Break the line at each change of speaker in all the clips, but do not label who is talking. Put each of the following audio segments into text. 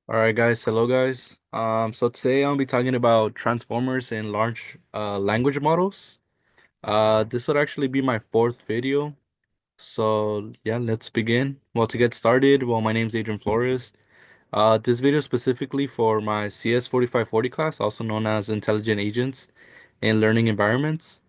All right, guys. Hello, guys. So today I'll be talking about transformers and large language models. This would actually be my fourth video. So yeah, let's begin. Well, to get started, my name's Adrian Flores. This video is specifically for my CS 4540 class, also known as Intelligent Agents in Learning Environments.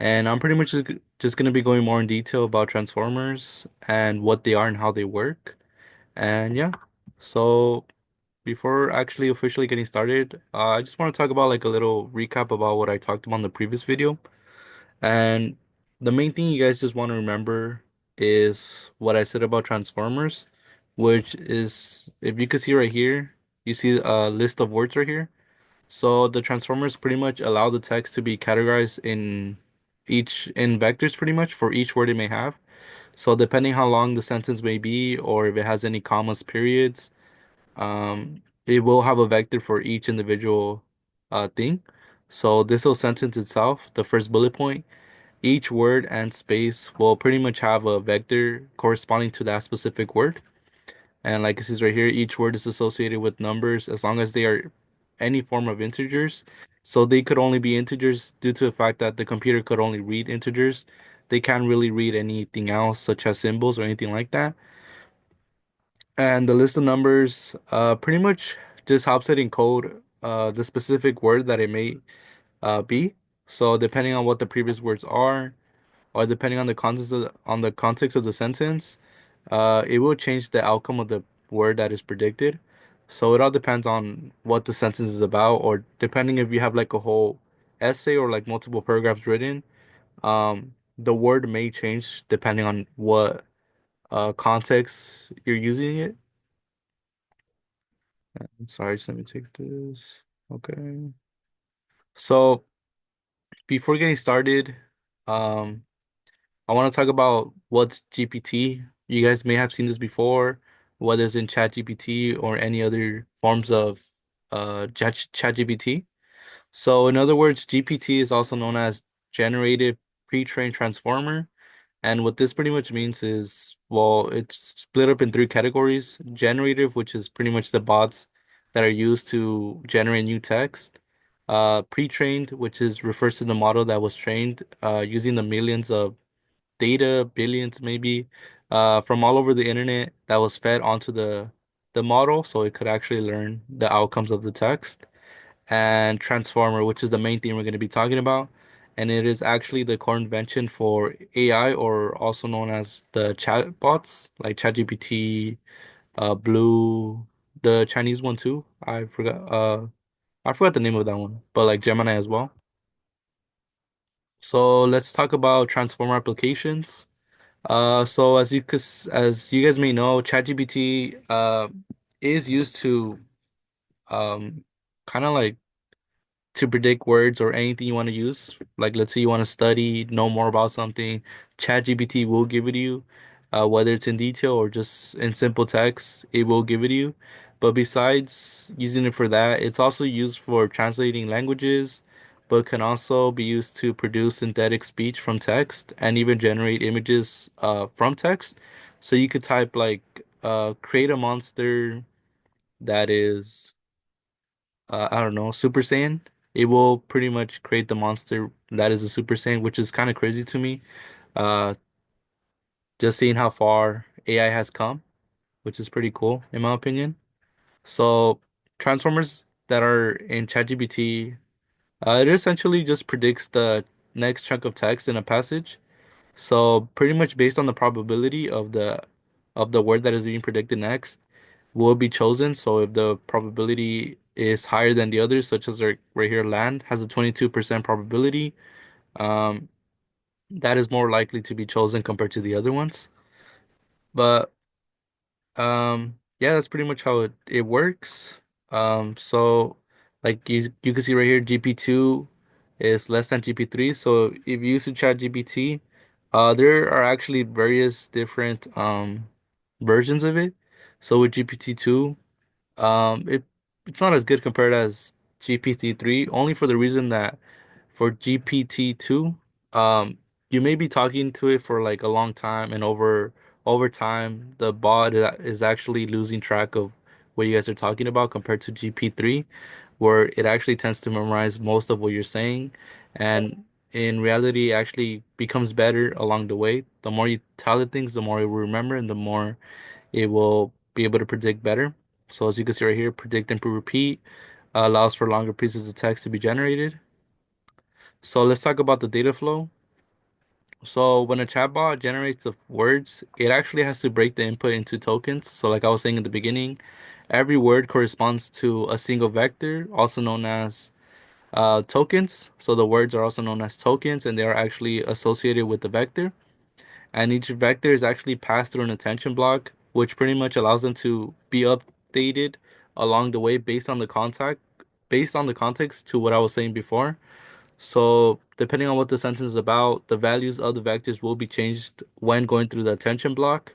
And I'm pretty much just going to be going more in detail about transformers and what they are and how they work. And yeah, so. Before actually officially getting started, I just want to talk about like a little recap about what I talked about in the previous video. And the main thing you guys just want to remember is what I said about Transformers, which is if you could see right here, you see a list of words right here. So the Transformers pretty much allow the text to be categorized in vectors pretty much for each word it may have. So depending how long the sentence may be or if it has any commas, periods, it will have a vector for each individual thing. So this little sentence itself, the first bullet point, each word and space will pretty much have a vector corresponding to that specific word. And like it says right here, each word is associated with numbers as long as they are any form of integers. So they could only be integers due to the fact that the computer could only read integers. They can't really read anything else, such as symbols or anything like that. And the list of numbers pretty much just helps it encode the specific word that it may be. So depending on what the previous words are, or depending on the context of the sentence, it will change the outcome of the word that is predicted. So it all depends on what the sentence is about, or depending if you have like a whole essay or like multiple paragraphs written, the word may change depending on what context you're using it. Sorry, just let me take this. Okay. So before getting started, um, I want to talk about what's GPT. You guys may have seen this before, whether it's in ChatGPT or any other forms of ChatGPT. So in other words, GPT is also known as Generative Pre-trained Transformer. And what this pretty much means is, well, it's split up in three categories. Generative, which is pretty much the bots that are used to generate new text. Pre-trained, which is refers to the model that was trained using the millions of data, billions maybe, from all over the internet that was fed onto the model, so it could actually learn the outcomes of the text and transformer, which is the main thing we're going to be talking about. And it is actually the core invention for AI, or also known as the chatbots, like ChatGPT, Blue, the Chinese one too. I forgot the name of that one, but like Gemini as well. So let's talk about transformer applications. So as you guys may know, ChatGPT is used to kind of like to predict words or anything you want to use. Like, let's say you want to study, know more about something, ChatGPT will give it to you, whether it's in detail or just in simple text, it will give it to you. But besides using it for that, it's also used for translating languages, but can also be used to produce synthetic speech from text and even generate images from text. So you could type like create a monster that is I don't know, Super Saiyan, it will pretty much create the monster that is a Super Saiyan, which is kind of crazy to me. Uh, just seeing how far AI has come, which is pretty cool in my opinion. So transformers that are in ChatGPT, it essentially just predicts the next chunk of text in a passage. So pretty much based on the probability of the word that is being predicted next will be chosen. So if the probability is higher than the others, such as right here, land has a 22% probability, um, that is more likely to be chosen compared to the other ones. But yeah, that's pretty much how it works. So like you can see right here, GP2 is less than GP3. So if you use to chat GPT, there are actually various different versions of it. So with GPT-2, it's not as good compared as GPT-3, only for the reason that for GPT-2, um, you may be talking to it for like a long time, and over time, the bot is actually losing track of what you guys are talking about compared to GP3, where it actually tends to memorize most of what you're saying. And in reality, it actually becomes better along the way. The more you tell it things, the more it will remember and the more it will be able to predict better. So as you can see right here, predict, improve, repeat allows for longer pieces of text to be generated. So let's talk about the data flow. So when a chatbot generates the words, it actually has to break the input into tokens. So like I was saying in the beginning, every word corresponds to a single vector, also known as tokens. So the words are also known as tokens, and they are actually associated with the vector. And each vector is actually passed through an attention block, which pretty much allows them to be updated along the way based on the context to what I was saying before. So depending on what the sentence is about, the values of the vectors will be changed when going through the attention block.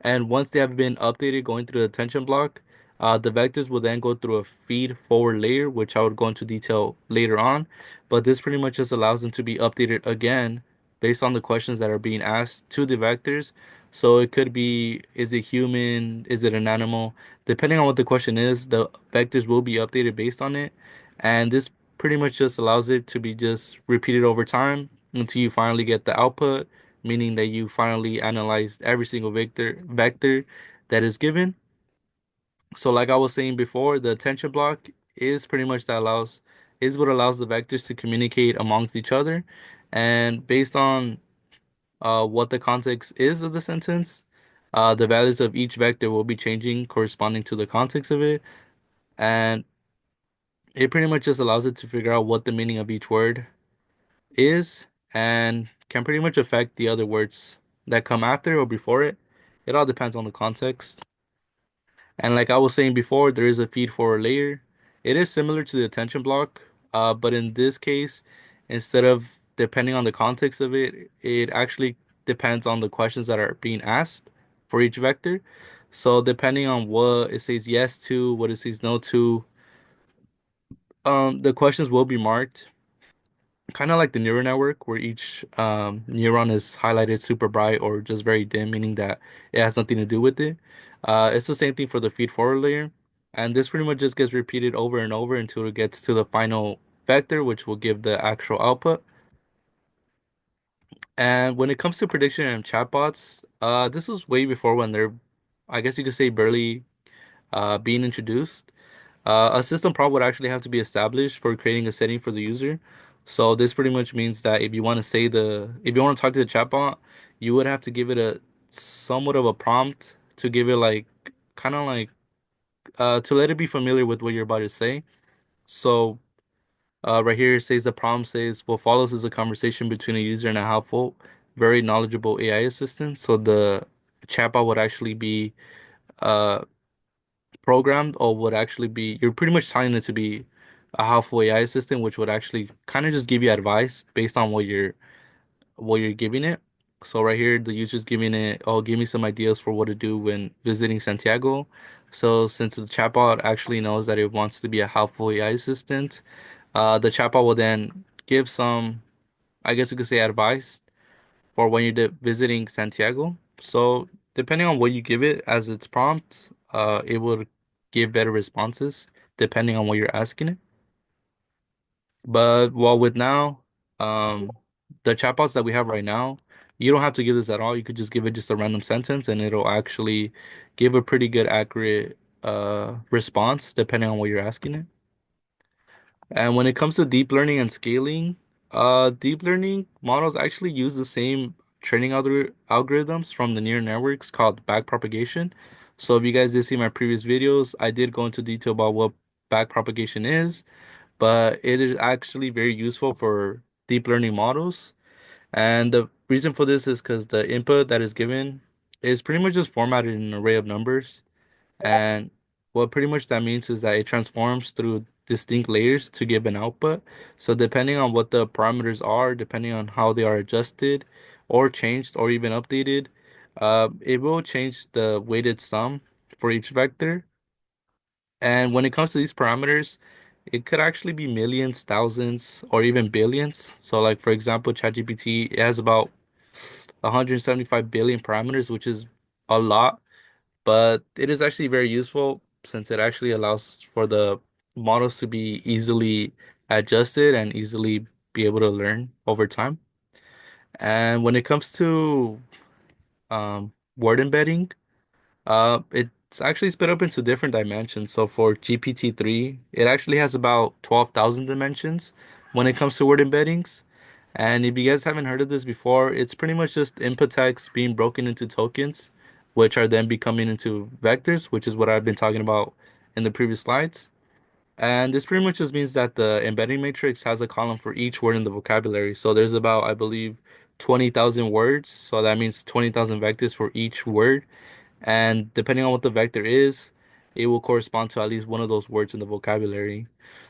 And once they have been updated going through the attention block, the vectors will then go through a feed forward layer, which I would go into detail later on. But this pretty much just allows them to be updated again based on the questions that are being asked to the vectors. So it could be, is it human? Is it an animal? Depending on what the question is, the vectors will be updated based on it. And this pretty much just allows it to be just repeated over time until you finally get the output, meaning that you finally analyzed every single vector that is given. So like I was saying before, the attention block is pretty much that allows is what allows the vectors to communicate amongst each other. And based on what the context is of the sentence, the values of each vector will be changing corresponding to the context of it. And it pretty much just allows it to figure out what the meaning of each word is and can pretty much affect the other words that come after or before it. It all depends on the context. And like I was saying before, there is a feed forward layer. It is similar to the attention block, but in this case, instead of depending on the context of it, it actually depends on the questions that are being asked for each vector. So depending on what it says yes to, what it says no to, the questions will be marked kind of like the neural network where each neuron is highlighted super bright or just very dim, meaning that it has nothing to do with it. It's the same thing for the feed forward layer. And this pretty much just gets repeated over and over until it gets to the final vector, which will give the actual output. And when it comes to prediction and chatbots, this was way before when they're, I guess you could say, barely being introduced. A system prompt would actually have to be established for creating a setting for the user. So this pretty much means that if you want to talk to the chatbot, you would have to give it a somewhat of a prompt to give it like kind of like to let it be familiar with what you're about to say. So right here it says the prompt says what follows is a conversation between a user and a helpful, very knowledgeable AI assistant. So the chatbot would actually be uh programmed or would actually be you're pretty much telling it to be a helpful AI assistant, which would actually kind of just give you advice based on what you're giving it. So right here, the user's giving it, oh, give me some ideas for what to do when visiting Santiago. So since the chatbot actually knows that it wants to be a helpful AI assistant, the chatbot will then give some, I guess you could say, advice for when you're visiting Santiago. So depending on what you give it as its prompt, it will give better responses depending on what you're asking it. But while with now, the chatbots that we have right now, you don't have to give this at all. You could just give it just a random sentence and it'll actually give a pretty good accurate response depending on what you're asking it. And when it comes to deep learning and scaling, deep learning models actually use the same training algorithms from the neural networks called backpropagation. So if you guys did see my previous videos, I did go into detail about what backpropagation is, but it is actually very useful for deep learning models. And the reason for this is because the input that is given is pretty much just formatted in an array of numbers. And what pretty much that means is that it transforms through distinct layers to give an output. So depending on what the parameters are, depending on how they are adjusted or changed or even updated, it will change the weighted sum for each vector. And when it comes to these parameters, it could actually be millions, thousands, or even billions. So like for example, ChatGPT, it has about 175 billion parameters, which is a lot, but it is actually very useful. since it actually allows for the models to be easily adjusted and easily be able to learn over time. And when it comes to word embedding, it's actually split up into different dimensions. So for GPT-3, it actually has about 12,000 dimensions when it comes to word embeddings. And if you guys haven't heard of this before, it's pretty much just input text being broken into tokens, which are then becoming into vectors, which is what I've been talking about in the previous slides. And this pretty much just means that the embedding matrix has a column for each word in the vocabulary. So there's about, I believe, 20,000 words. So that means 20,000 vectors for each word. And depending on what the vector is, it will correspond to at least one of those words in the vocabulary.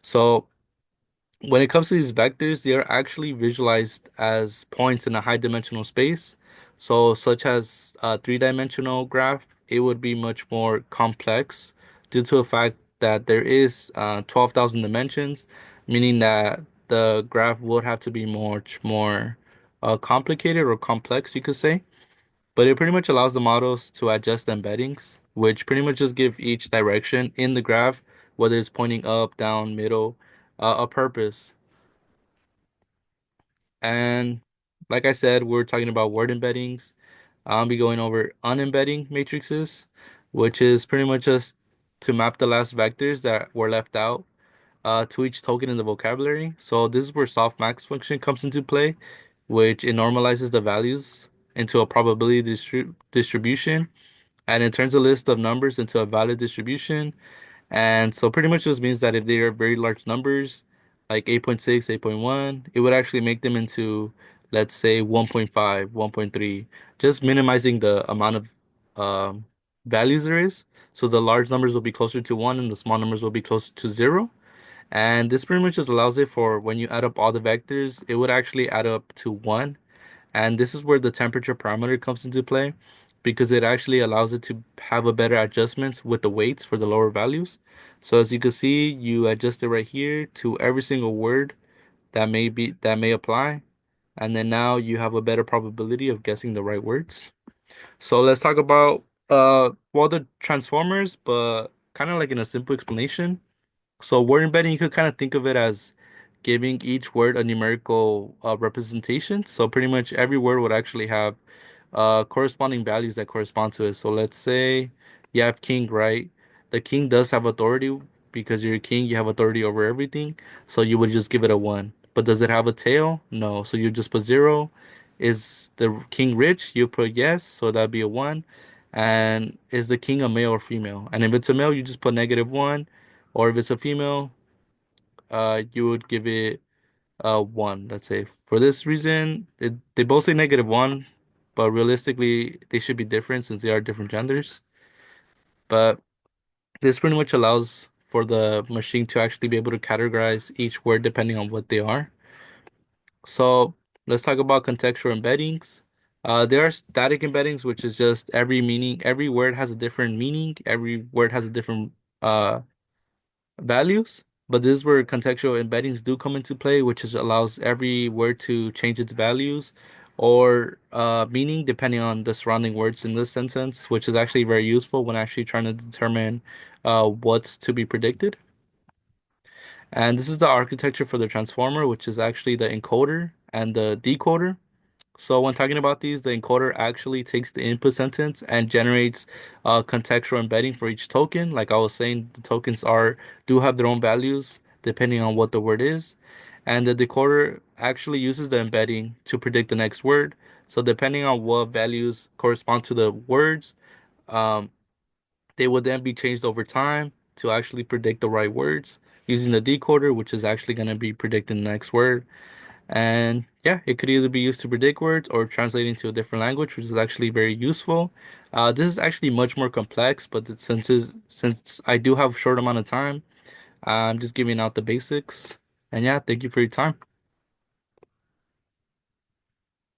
So when it comes to these vectors, they are actually visualized as points in a high dimensional space. So, such as a three-dimensional graph, it would be much more complex due to the fact that there is 12,000 dimensions, meaning that the graph would have to be much more complicated or complex, you could say. But it pretty much allows the models to adjust embeddings, which pretty much just give each direction in the graph, whether it's pointing up, down, middle, a purpose. And like I said, we're talking about word embeddings. I'll be going over unembedding matrices, which is pretty much just to map the last vectors that were left out to each token in the vocabulary. So this is where softmax function comes into play, which it normalizes the values into a probability distribution, and it turns a list of numbers into a valid distribution. And so pretty much just means that if they are very large numbers, like 8.6, 8.1, it would actually make them into, let's say, 1.5, 1.3, just minimizing the amount of um, values there is. So the large numbers will be closer to 1 and the small numbers will be closer to 0. And this pretty much just allows it for when you add up all the vectors, it would actually add up to 1. And this is where the temperature parameter comes into play because it actually allows it to have a better adjustment with the weights for the lower values. So as you can see, you adjust it right here to every single word that may apply. And then now you have a better probability of guessing the right words. So let's talk about well the transformers, but kind of like in a simple explanation. So word embedding, you could kind of think of it as giving each word a numerical representation. So pretty much every word would actually have corresponding values that correspond to it. So let's say you have king, right? The king does have authority because you're a king, you have authority over everything. So you would just give it a one. But does it have a tail? No. So you just put zero. Is the king rich? You put yes, so that'd be a one. And is the king a male or female? And if it's a male, you just put -1. Or if it's a female, you would give it one. Let's say for this reason, they both say -1, but realistically, they should be different since they are different genders. But this pretty much allows for the machine to actually be able to categorize each word depending on what they are. So let's talk about contextual embeddings. There are static embeddings, which is just every word has a different meaning, every word has a different uh values, but this is where contextual embeddings do come into play, which is allows every word to change its values or meaning depending on the surrounding words in this sentence, which is actually very useful when actually trying to determine what's to be predicted. And this is the architecture for the transformer, which is actually the encoder and the decoder. So when talking about these, the encoder actually takes the input sentence and generates contextual embedding for each token. Like I was saying, the tokens are do have their own values depending on what the word is. And the decoder actually uses the embedding to predict the next word. So depending on what values correspond to the words, um, they will then be changed over time to actually predict the right words using the decoder, which is actually going to be predicting the next word. And yeah, it could either be used to predict words or translate into a different language, which is actually very useful. This is actually much more complex, but since I do have a short amount of time, I'm just giving out the basics. And yeah, thank you for your time.